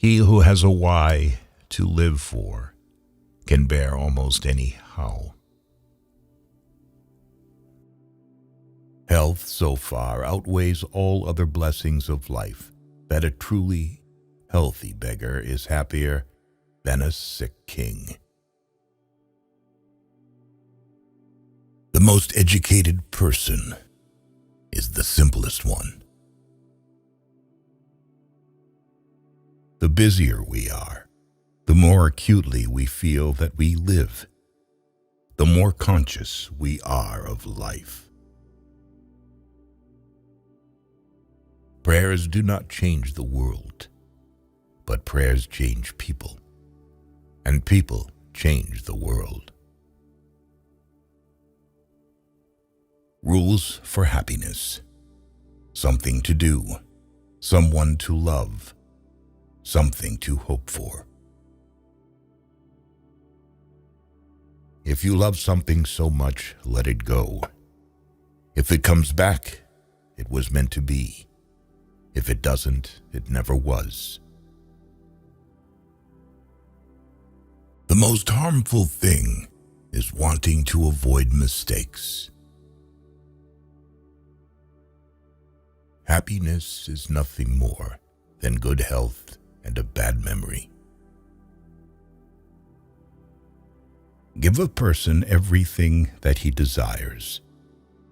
He who has a why to live for can bear almost any how. Health so far outweighs all other blessings of life that a truly healthy beggar is happier than a sick king. The most educated person is the simplest one. The busier we are, the more acutely we feel that we live, the more conscious we are of life. Prayers do not change the world, but prayers change people, and people change the world. Rules for happiness: something to do, someone to love, something to hope for. If you love something so much, let it go. If it comes back, it was meant to be. If it doesn't, it never was. The most harmful thing is wanting to avoid mistakes. Happiness is nothing more than good health and a bad memory. Give a person everything that he desires,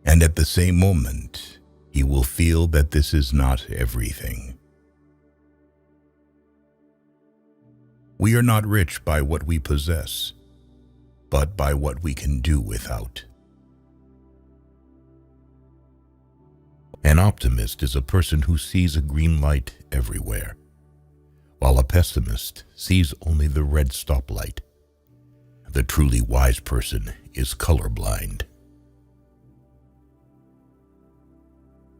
and at the same moment, he will feel that this is not everything. We are not rich by what we possess, but by what we can do without. An optimist is a person who sees a green light everywhere, while a pessimist sees only the red stoplight. The truly wise person is colorblind.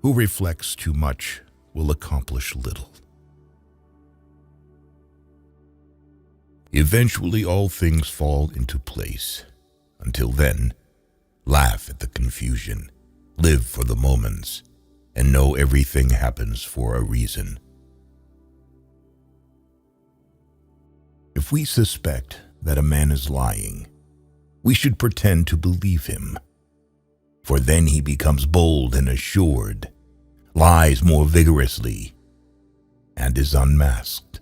Who reflects too much will accomplish little. Eventually all things fall into place. Until then, laugh at the confusion, live for the moments, and know everything happens for a reason. If we suspect that a man is lying, we should pretend to believe him. For then he becomes bold and assured, lies more vigorously, and is unmasked.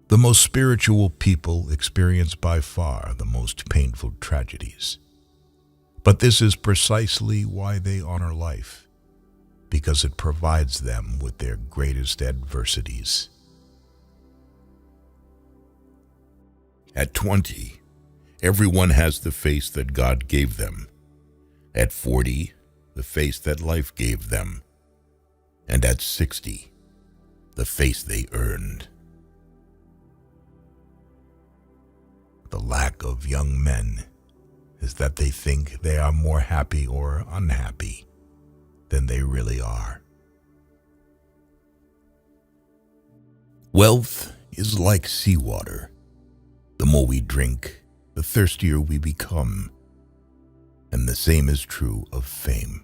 The most spiritual people experience by far the most painful tragedies. But this is precisely why they honor life, because it provides them with their greatest adversities. At 20, everyone has the face that God gave them. At 40, the face that life gave them. And at 60, the face they earned. The lack of young men is that they think they are more happy or unhappy than they really are. Wealth is like seawater. The more we drink, the thirstier we become. And the same is true of fame.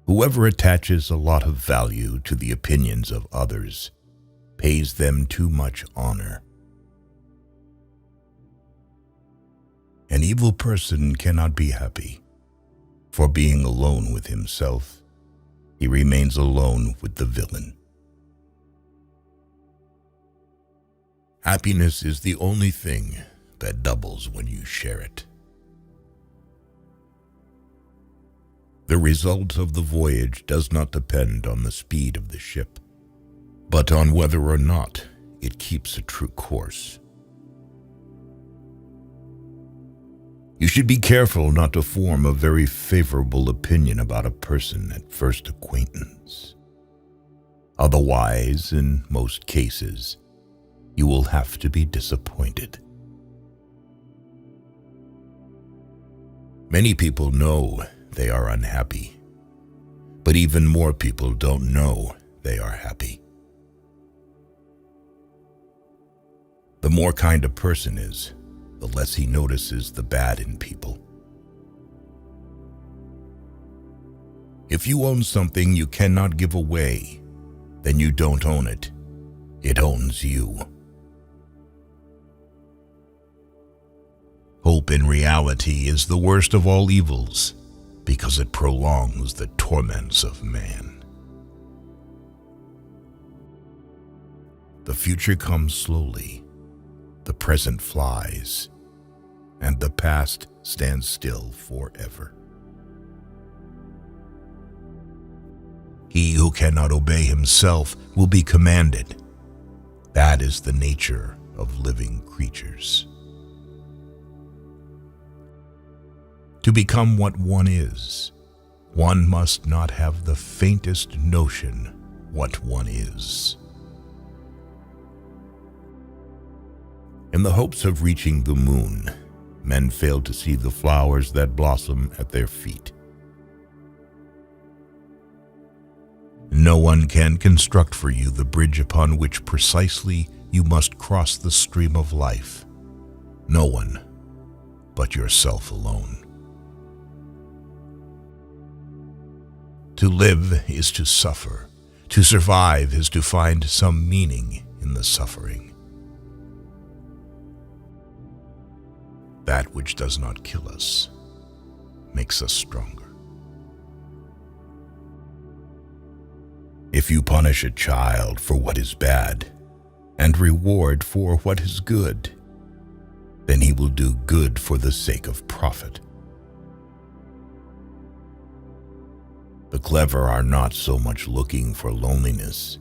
Whoever attaches a lot of value to the opinions of others pays them too much honor. An evil person cannot be happy, for being alone with himself, he remains alone with the villain. Happiness is the only thing that doubles when you share it. The result of the voyage does not depend on the speed of the ship, but on whether or not it keeps a true course. You should be careful not to form a very favorable opinion about a person at first acquaintance. Otherwise, in most cases, you will have to be disappointed. Many people know they are unhappy, but even more people don't know they are happy. The more kind a person is, the less he notices the bad in people. If you own something you cannot give away, then you don't own it. It owns you. Hope in reality is the worst of all evils because it prolongs the torments of man. The future comes slowly, the present flies, and the past stands still forever. He who cannot obey himself will be commanded. That is the nature of living creatures. To become what one is, one must not have the faintest notion what one is. In the hopes of reaching the moon, men fail to see the flowers that blossom at their feet. No one can construct for you the bridge upon which precisely you must cross the stream of life. No one but yourself alone. To live is to suffer. To survive is to find some meaning in the suffering. That which does not kill us makes us stronger. If you punish a child for what is bad and reward for what is good, then he will do good for the sake of profit. The clever are not so much looking for loneliness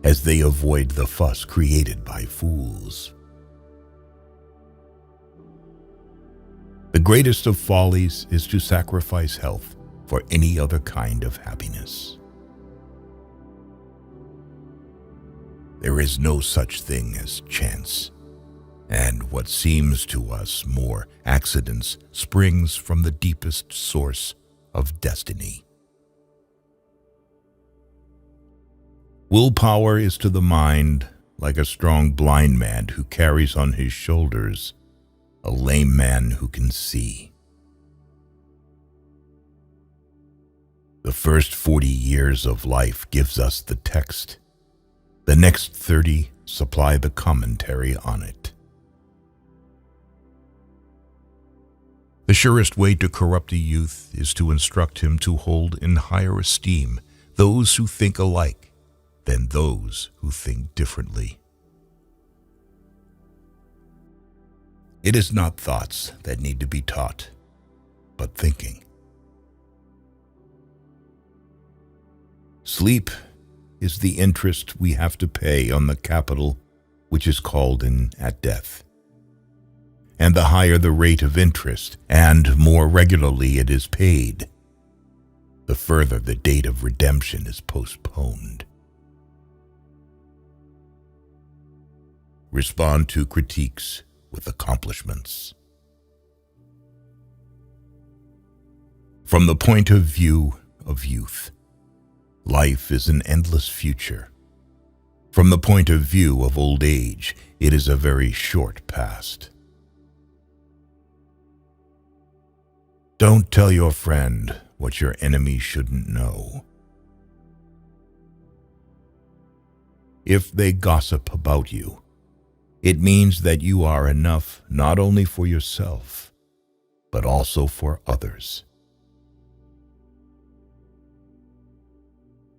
as they avoid the fuss created by fools. The greatest of follies is to sacrifice health for any other kind of happiness. There is no such thing as chance, and what seems to us more accidents springs from the deepest source of destiny. Willpower is to the mind like a strong blind man who carries on his shoulders a lame man who can see. The first 40 years of life gives us the text. The next 30 supply the commentary on it. The surest way to corrupt a youth is to instruct him to hold in higher esteem those who think alike than those who think differently. It is not thoughts that need to be taught, but thinking. Sleep is the interest we have to pay on the capital which is called in at death. And the higher the rate of interest, and more regularly it is paid, the further the date of redemption is postponed. Respond to critiques with accomplishments. From the point of view of youth, life is an endless future. From the point of view of old age, it is a very short past. Don't tell your friend what your enemy shouldn't know. If they gossip about you, it means that you are enough not only for yourself, but also for others.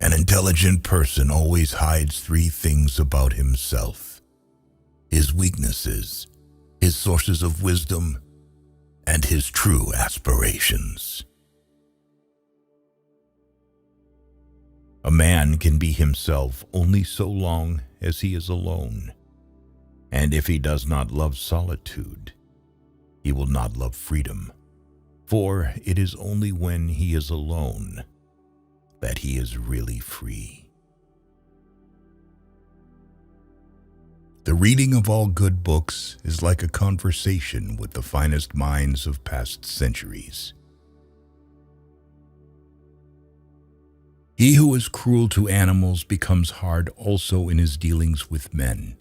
An intelligent person always hides 3 things about himself: his weaknesses, his sources of wisdom, and his true aspirations. A man can be himself only so long as he is alone. And if he does not love solitude, he will not love freedom, for it is only when he is alone that he is really free. The reading of all good books is like a conversation with the finest minds of past centuries. He who is cruel to animals becomes hard also in his dealings with men.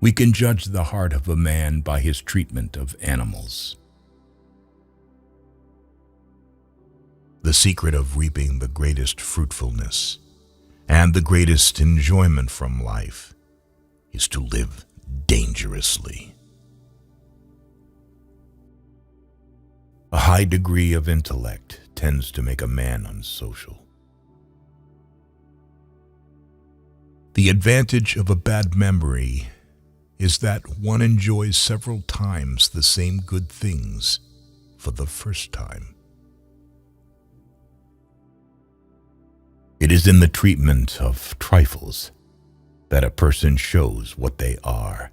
We can judge the heart of a man by his treatment of animals. The secret of reaping the greatest fruitfulness and the greatest enjoyment from life is to live dangerously. A high degree of intellect tends to make a man unsocial. The advantage of a bad memory is that one enjoys several times the same good things for the first time. It is in the treatment of trifles that a person shows what they are.